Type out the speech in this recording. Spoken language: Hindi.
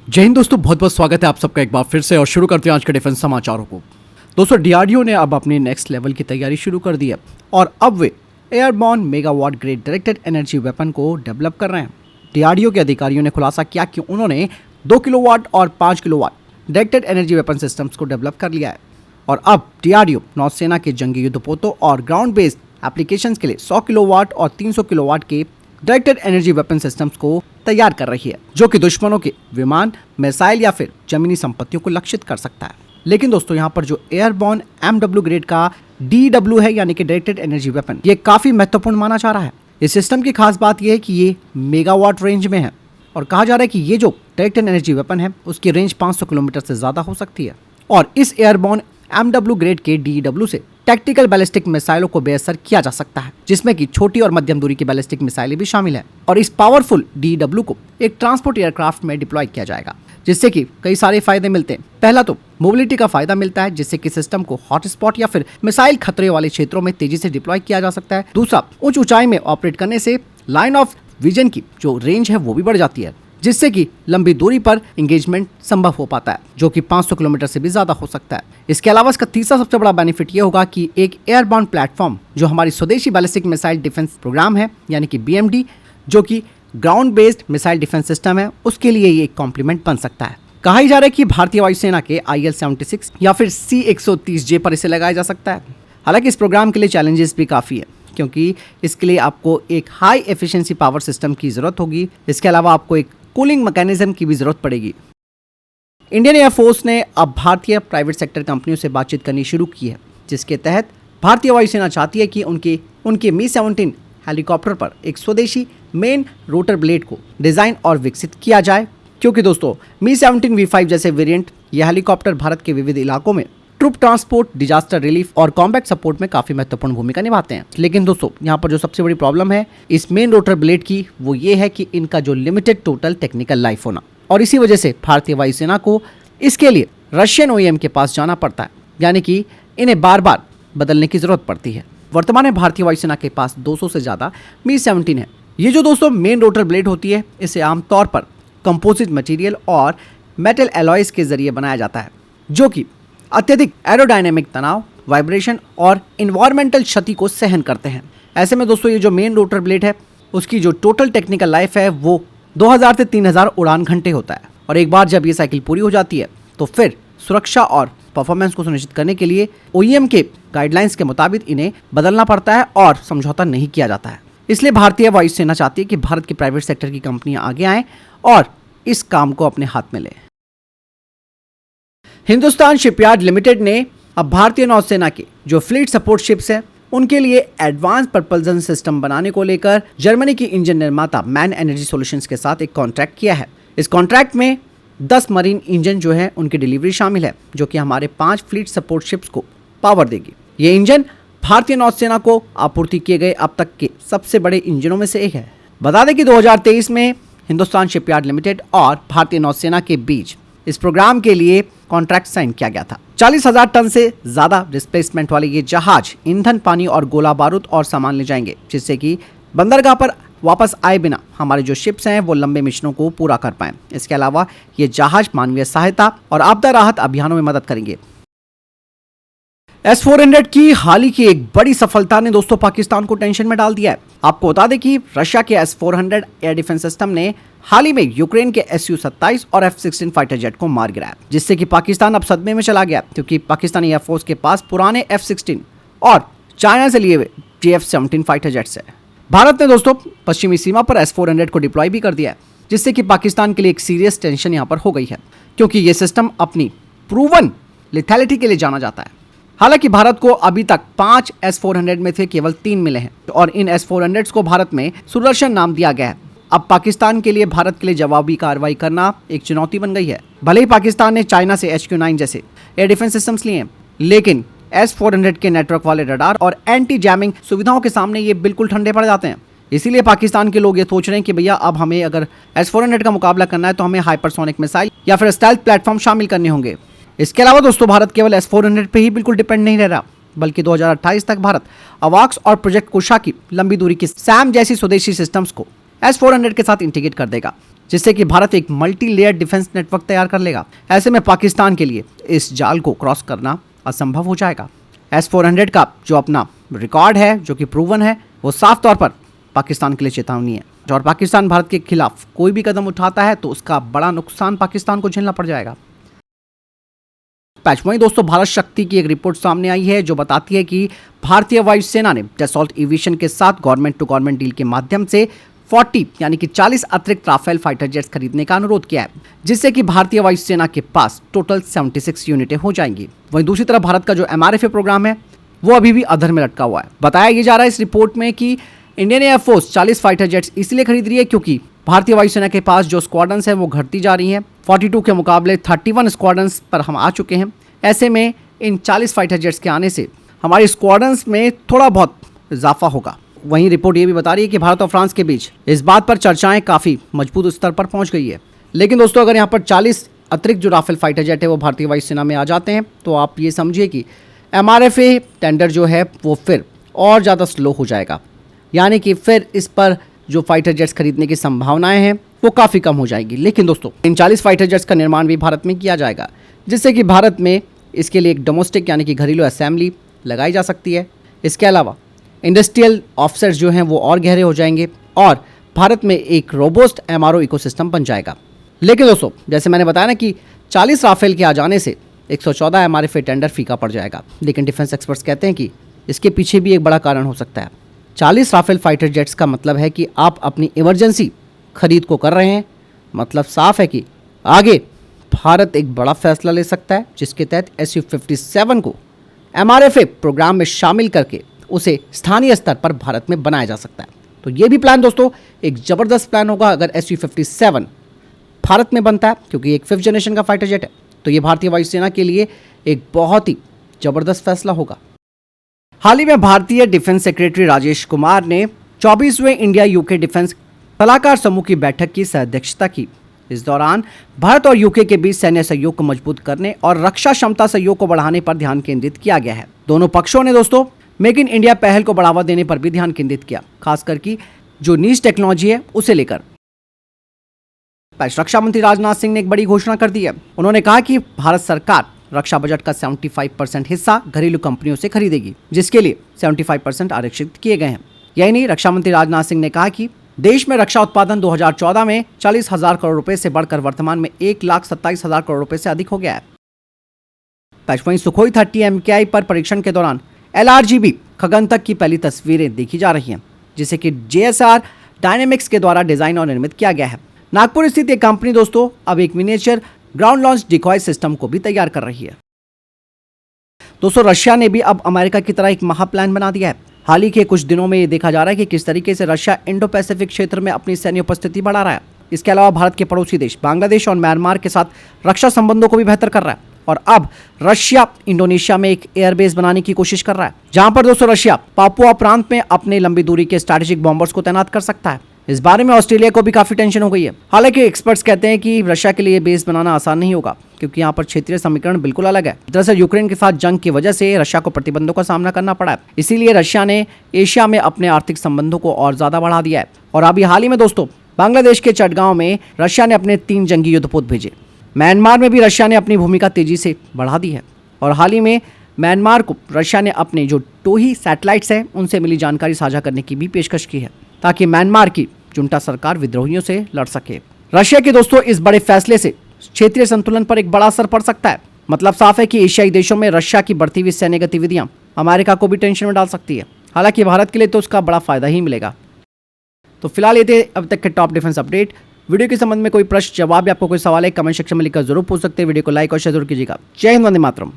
जय हिंद दोस्तों, बहुत बहुत स्वागत है आप सबका एक बार फिर से और शुरू करते हैं आज के डिफेंस समाचारों को। दोस्तों, डीआरडीओ ने अब अपने नेक्स्ट लेवल की तैयारी शुरू कर दी है और अब वे airborne megawatt grade directed energy weapon को डेवलप कर रहे हैं। डीआरडीओ के अधिकारियों ने खुलासा किया कि उन्होंने 2 किलोवाट और 5 kilowatt directed energy weapon systems को डेवलप कर लिया है और अब डीआरडीओ नौसेना के जंगी युद्धपोतों और ग्राउंड बेस्ड एप्लीकेशंस के लिए 100 किलोवाट और 300 किलोवाट के डायरेक्टेड एनर्जी वेपन सिस्टम्स को तैयार कर रही है, जो कि दुश्मनों के विमान, मिसाइल या फिर जमीनी संपत्तियों को लक्षित कर सकता है। लेकिन दोस्तों, यहाँ पर जो एयरबॉर्न एमडब्ल्यू ग्रेड का डीडब्ल्यू है यानी कि डायरेक्टेड एनर्जी वेपन, ये काफी महत्वपूर्ण माना जा रहा है। इस सिस्टम की खास बात यह है कि ये मेगावाट रेंज में है और कहा जा रहा है कि ये जो डायरेक्टेड एनर्जी वेपन है उसकी रेंज 500 किलोमीटर से ज्यादा हो सकती है और इस एयरबॉर्न एमडब्ल्यू ग्रेड के डीडब्ल्यू से टैक्टिकल बैलिस्टिक मिसाइलों को बेअसर किया जा सकता है, जिसमें कि छोटी और मध्यम दूरी की बैलिस्टिक मिसाइलें भी शामिल है और इस पावरफुल डीडब्ल्यू को एक ट्रांसपोर्ट एयरक्राफ्ट में डिप्लॉय किया जाएगा, जिससे कि कई सारे फायदे मिलते हैं। पहला तो मोबिलिटी का फायदा मिलता है, जिससे कि सिस्टम को हॉटस्पॉट या फिर मिसाइल खतरे वाले क्षेत्रों में तेजी से डिप्लॉय किया जा सकता है। दूसरा, उच्च ऊंचाई में ऑपरेट करने से लाइन ऑफ विजन की जो रेंज है वो भी बढ़ जाती है, जिससे कि लंबी दूरी पर एंगेजमेंट संभव हो पाता है, जो कि 500 किलोमीटर से भी ज्यादा हो सकता है। इसके अलावा इसका तीसरा सबसे बड़ा बेनिफिट ये होगा कि एक एयरबॉर्न प्लेटफॉर्म जो हमारी स्वदेशी बैलिस्टिक मिसाइल डिफेंस प्रोग्राम है यानी कि बीएमडी, जो कि ground based missile defence system है, उसके लिए ये एक कॉम्प्लीमेंट बन सकता है। कहा ही जा रहा है कि भारतीय वायुसेना के IL-76 या फिर C-130J पर इसे लगाया जा सकता है। हालांकि इस प्रोग्राम के लिए चैलेंजेस भी काफी है, क्योंकि इसके लिए आपको एक हाई एफिशिएंसी पावर सिस्टम की जरूरत होगी। इसके अलावा आपको एक कूलिंग मैकेनिज्म की भी जरूरत पड़ेगी। इंडियन एयरफोर्स ने अब भारतीय प्राइवेट सेक्टर कंपनियों से बातचीत करनी शुरू की है, जिसके तहत भारतीय वायुसेना चाहती है कि उनके मी-17 हेलीकॉप्टर पर एक स्वदेशी मेन रोटर ब्लेड को डिजाइन और विकसित किया जाए, क्योंकि दोस्तों मी-17 V5 जैसे वेरिएंट ये हेलीकॉप्टर भारत के विविध इलाकों में ट्रूप ट्रांसपोर्ट, डिजास्टर रिलीफ और कॉम्बैट सपोर्ट में काफी महत्वपूर्ण भूमिका निभाते हैं। लेकिन दोस्तों, यहाँ पर जो सबसे बड़ी प्रॉब्लम है इस मेन रोटर ब्लेड की, वो ये है कि इनका जो लिमिटेड टोटल टेक्निकल लाइफ होना, और इसी वजह से भारतीय वायुसेना को इसके लिए रशियन OEM के पास जाना पड़ता है, यानी कि इन्हें बार बार बदलने की जरूरत पड़ती है। वर्तमान में भारतीय वायुसेना के पास 200 से ज्यादा मी-17 है। ये जो दोस्तों मेन रोटर ब्लेड होती है, इसे आमतौर पर कंपोजिट मटेरियल और मेटल एलॉयज के जरिए बनाया जाता है, जो कि अत्यधिक एरोडायनेमिक तनाव, वाइब्रेशन और इन्वायरमेंटल क्षति को सहन करते हैं। ऐसे में दोस्तों ये जो मेन रोटर ब्लेड है उसकी जो टोटल टेक्निकल लाइफ है वो 2000 से 3000 उड़ान घंटे होता है और एक बार जब ये साइकिल पूरी हो जाती है तो फिर सुरक्षा और परफॉर्मेंस को सुनिश्चित करने के लिए OEM के गाइडलाइंस के मुताबिक इन्हें बदलना पड़ता है और समझौता नहीं किया जाता है। इसलिए भारतीय वायुसेना चाहती है कि भारत की प्राइवेट सेक्टर की कंपनियां आगे आएं और इस काम को अपने हाथ में लें। हिंदुस्तान शिपयार्ड लिमिटेड ने अब भारतीय नौसेना के जो फ्लीट सपोर्ट शिप्स हैं उनके लिए एडवांस प्रपल्सन सिस्टम बनाने को लेकर जर्मनी की इंजन निर्माता मैन एनर्जी सॉल्यूशंस के साथ एक कॉन्ट्रैक्ट किया है। इस कॉन्ट्रैक्ट में 10 मरीन इंजन जो है उनकी डिलीवरी शामिल है, जो कि हमारे 5 फ्लीट सपोर्ट शिप्स को पावर देगी। ये इंजन भारतीय नौसेना को आपूर्ति किए गए अब तक के सबसे बड़े इंजनों में से एक है। बता दें कि 2023 में हिंदुस्तान शिपयार्ड लिमिटेड और भारतीय नौसेना के बीच इस प्रोग्राम के लिए कॉन्ट्रैक्ट साइन किया गया था। 40,000 टन से ज्यादा डिस्प्लेसमेंट वाले ये जहाज ईंधन, पानी और गोला बारूद और सामान ले जाएंगे, जिससे कि बंदरगाह पर वापस आए बिना हमारे जो शिप्स हैं वो लंबे मिशनों को पूरा कर पाएं। इसके अलावा ये जहाज मानवीय सहायता और आपदा राहत अभियानों में मदद करेंगे। S-400 की हाल ही की एक बड़ी सफलता ने दोस्तों पाकिस्तान को टेंशन में डाल दिया है। आपको बता दें कि रशिया के S-400 एयर डिफेंस सिस्टम ने हाल ही में यूक्रेन के Su-27 और F-16 फाइटर जेट को मार गिराया, जिससे कि पाकिस्तान अब सदमे में चला गया, क्योंकि पाकिस्तानी एयरफोर्स के पास पुराने F-16 और चाइना से लिए हुए JF-17 फाइटर जेट्स है। भारत ने दोस्तों पश्चिमी सीमा पर S-400 को डिप्लॉय भी कर दिया है, जिससे कि पाकिस्तान के लिए एक सीरियस टेंशन यहाँ पर हो गई है, क्योंकि ये सिस्टम अपनी प्रूवन लिथैलिटी के लिए जाना जाता है। हालांकि भारत को अभी तक 5 S-400 में थे केवल 3 मिले हैं और इन S-400 को भारत में सुदर्शन नाम दिया गया है। अब पाकिस्तान के लिए भारत के लिए जवाबी कार्रवाई करना एक चुनौती बन गई है। भले ही पाकिस्तान ने चाइना से HQ-9 जैसे एयर डिफेंस सिस्टम्स लिए हैं, लेकिन S-400 के नेटवर्क वाले रडार और एंटी जैमिंग सुविधाओं के सामने ये बिल्कुल ठंडे पड़ जाते हैं। इसीलिए पाकिस्तान के लोग ये सोच रहे हैं कि भैया अब हमें अगर S-400 का मुकाबला करना है तो हमें हाइपरसोनिक मिसाइल या फिर स्टेल्थ प्लेटफॉर्म शामिल करने होंगे। इसके अलावा दोस्तों भारत केवल S-400 पे ही बिल्कुल डिपेंड नहीं रह रहा, बल्कि 2028 तक भारत अवाक्स और प्रोजेक्ट कुशा की लंबी दूरी की सैम जैसी स्वदेशी सिस्टम्स को S-400 के साथ इंटीग्रेट कर देगा, जिससे कि भारत एक मल्टी लेयर डिफेंस नेटवर्क तैयार कर लेगा। ऐसे में पाकिस्तान के लिए इस जाल को क्रॉस करना असंभव हो जाएगा। S-400 का जो अपना रिकॉर्ड है, जो कि प्रूवन है, वो साफ तौर पर पाकिस्तान के लिए चेतावनी है। और पाकिस्तान भारत के खिलाफ कोई भी कदम उठाता है तो उसका बड़ा नुकसान पाकिस्तान को झेलना पड़ जाएगा। वहीं दोस्तों, भारत शक्ति की एक रिपोर्ट सामने आई है जो बताती है कि भारतीय वायुसेना ने डसॉल्ट एविएशन के साथ गवर्नमेंट टू गवर्नमेंट डील के माध्यम से 40 यानी कि 40 अतिरिक्त राफेल फाइटर जेट्स खरीदने का अनुरोध किया है, जिससे कि भारतीय वायुसेना के पास टोटल 76 यूनिटें हो जाएंगी। वहीं दूसरी तरफ भारत का जो MRFA प्रोग्राम है वो अभी भी अधर में लटका हुआ है। बताया ये जा रहा है इस रिपोर्ट में कि इंडियन एयरफोर्स 40 फाइटर जेट्स इसलिए खरीद रही है क्योंकि भारतीय वायुसेना के पास जो स्क्वाड्रंस है वो घटती जा रही हैं। 42 के मुकाबले 31 स्क्वाड्रंस पर हम आ चुके हैं। ऐसे में इन 40 फाइटर जेट्स के आने से हमारे स्क्वाड्रंस में थोड़ा बहुत इजाफा होगा। वहीं रिपोर्ट ये भी बता रही है कि भारत और फ्रांस के बीच इस बात पर चर्चाएं काफ़ी मजबूत स्तर पर पहुंच गई है। लेकिन दोस्तों, अगर यहाँ पर 40 अतिरिक्त जो राफेल फाइटर जेट है वो भारतीय वायुसेना में आ जाते हैं तो आप ये समझिए कि MRFA टेंडर जो है वो फिर और ज़्यादा स्लो हो जाएगा, यानी कि फिर इस पर जो फाइटर जेट्स खरीदने की संभावनाएं हैं वो काफ़ी कम हो जाएगी। लेकिन दोस्तों, इन 40 फाइटर जेट्स का निर्माण भी भारत में किया जाएगा, जिससे कि भारत में इसके लिए एक डोमेस्टिक यानी कि घरेलू असेंबली लगाई जा सकती है। इसके अलावा इंडस्ट्रियल ऑफसेट्स जो हैं वो और गहरे हो जाएंगे और भारत में एक रोबोस्ट MRO इकोसिस्टम बन जाएगा। लेकिन दोस्तों, जैसे मैंने बताया ना कि 40 राफेल के आ जाने से 114 MRFA टेंडर फीका पड़ जाएगा। लेकिन डिफेंस एक्सपर्ट्स कहते हैं कि इसके पीछे भी एक बड़ा कारण हो सकता है। 40 राफेल फाइटर जेट्स का मतलब है कि आप अपनी इमरजेंसी खरीद को कर रहे हैं। मतलब साफ है कि आगे भारत एक बड़ा फैसला ले सकता है, जिसके तहत Su-57 को MRFA प्रोग्राम में शामिल करके उसे स्थानीय स्तर पर भारत में बनाया जा सकता है। तो ये भी प्लान दोस्तों एक ज़बरदस्त प्लान होगा अगर Su-57 भारत में बनता है, क्योंकि एक 5th जनरेशन का फाइटर जेट है। तो ये भारतीय वायुसेना के लिए एक बहुत ही ज़बरदस्त फैसला होगा। हाल ही में भारतीय डिफेंस सेक्रेटरी राजेश कुमार ने 24वें इंडिया UK डिफेंस सलाहकार समूह की बैठक की सह-अध्यक्षता की। इस दौरान भारत और UK के बीच सैन्य सहयोग को मजबूत करने और रक्षा क्षमता सहयोग को बढ़ाने पर ध्यान केंद्रित किया गया है। दोनों पक्षों ने दोस्तों मेक इन इंडिया पहल को बढ़ावा देने पर भी ध्यान केंद्रित किया, खासकर कि जो नीश टेक्नोलॉजी है उसे लेकर। रक्षा मंत्री राजनाथ सिंह ने एक बड़ी घोषणा कर दी है। उन्होंने कहा कि भारत सरकार रक्षा बजट का 75% हिस्सा घरेलू कंपनियों से खरीदेगी, जिसके लिए 75% आरक्षित किए गए हैं। यही नहीं, रक्षा मंत्री राजनाथ सिंह ने कहा कि देश में रक्षा उत्पादन 2014 में 40,000 करोड़ रुपए से बढ़कर वर्तमान में 1,27,000 करोड़ रुपए से अधिक हो गया है। वहीं सुखोई 30 MKI पर परीक्षण के दौरान LRGB खगनतक की पहली तस्वीरें देखी जा रही हैं, जिसे कि JSR डायनेमिक्स के द्वारा डिजाइन और निर्मित किया गया है। नागपुर स्थित एक कंपनी दोस्तों अब एक miniature ground launch decoy system को भी तैयार कर रही है। दोस्तों, रशिया ने भी अब अमेरिका की तरह एक महाप्लान बना दिया है। हाल ही के कुछ दिनों में ये देखा जा रहा है कि किस तरीके से रशिया इंडो पैसिफिक क्षेत्र में अपनी सैन्य उपस्थिति बढ़ा रहा है। इसके अलावा भारत के पड़ोसी देश बांग्लादेश और म्यांमार के साथ रक्षा संबंधों को भी बेहतर कर रहा है। और अब रशिया इंडोनेशिया में एक एयरबेस बनाने की कोशिश कर रहा है, जहां पर दोस्तों रशिया पापुआ प्रांत में अपने लंबी दूरी के स्ट्रैटेजिक बॉम्बर्स को तैनात कर सकता है। इस बारे में ऑस्ट्रेलिया को भी काफी टेंशन हो गई है। हालांकि एक्सपर्ट्स कहते हैं कि रशिया के लिए बेस बनाना आसान नहीं होगा, क्योंकि यहाँ पर क्षेत्रीय समीकरण बिल्कुल अलग है। दरअसल यूक्रेन के साथ जंग की वजह से रशिया को प्रतिबंधों का सामना करना पड़ा है। इसीलिए रशिया ने एशिया में अपने आर्थिक संबंधों को और ज्यादा बढ़ा दिया है। और अभी हाल ही में दोस्तों बांग्लादेश के चटगांव में रशिया ने अपने 3 जंगी युद्धपोत भेजे। म्यांमार में भी रशिया ने अपनी भूमिका तेजी से बढ़ा दी है। और हाल ही में म्यांमार को रशिया ने अपने जो टोही सैटेलाइट्स हैं उनसे मिली जानकारी साझा करने की भी पेशकश की है, ताकि म्यांमार की जुंटा सरकार विद्रोहियों से लड़ सके। रशिया के दोस्तों इस बड़े फैसले से क्षेत्रीय संतुलन पर एक बड़ा असर पड़ सकता है। मतलब साफ है कि एशियाई देशों में रशिया की बढ़ती हुई सैन्य गतिविधियां अमेरिका को भी टेंशन में डाल सकती है। हालांकि भारत के लिए तो उसका बड़ा फायदा ही मिलेगा। तो फिलहाल ये थे अब तक के टॉप डिफेंस अपडेट। वीडियो के संबंध में कोई प्रश्न जवाब या आपको कोई सवाल है कमेंट सेक्शन में लिखकर जरूर पूछ सकते हैं। वीडियो को लाइक और शेयर जरूर कीजिएगा। जय हिंद, वंदे मातरम।